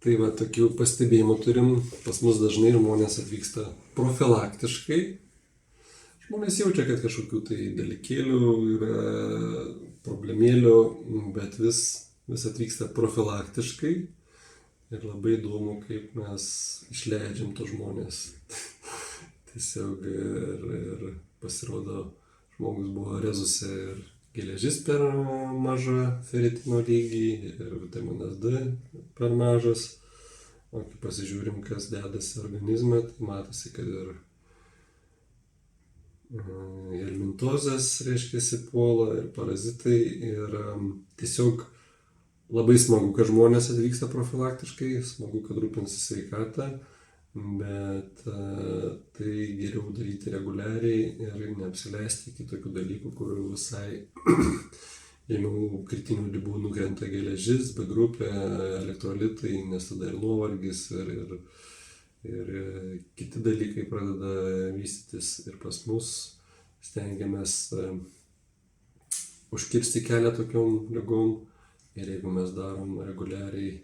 Tai va, tokių pastebėjimų turim, pas mus dažnai žmonės atvyksta profilaktiškai. Žmonės jaučia, kad kažkokių tai dalykėlių yra, problemėlių, bet vis atvyksta profilaktiškai. Ir labai įdomu, kaip mes išleidžiam tos žmonės. Tiesiog ir pasirodo, žmogus buvo rezuse ir geležis per maža feritino lygį ir vitaminas D per mažas. O kai pasižiūrim, kas dedasi organizme, tai matosi, kad ir helmintozės, reiškia, puola ir parazitai. Ir tiesiog labai smagu, kad žmonės atvyksta profilaktiškai, smagu, kad rūpinasi sveikatą, bet tai geriau daryti reguliariai ir neapsileisti iki tokių dalykų, kur visai ėmiau kritinių ribų nukrenta geležis, B grupė, elektrolitai, nes tada ir nuovargis, ir kiti dalykai pradeda vystytis. Ir pas mus stengiamės užkirsti kelią tokiom ligom. Ir jeigu mes darom reguliariai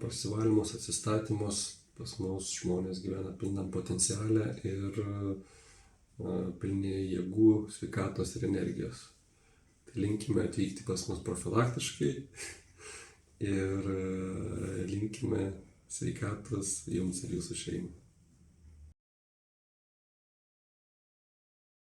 prasivalymus, atsistatymus, pas mus žmonės gyvena pilnam potenciale ir pilni jėgų, sveikatos ir energijos. Tai linkime atvykti pas mus profilaktiškai ir linkime sveikatos jums ir jūsų šeimai.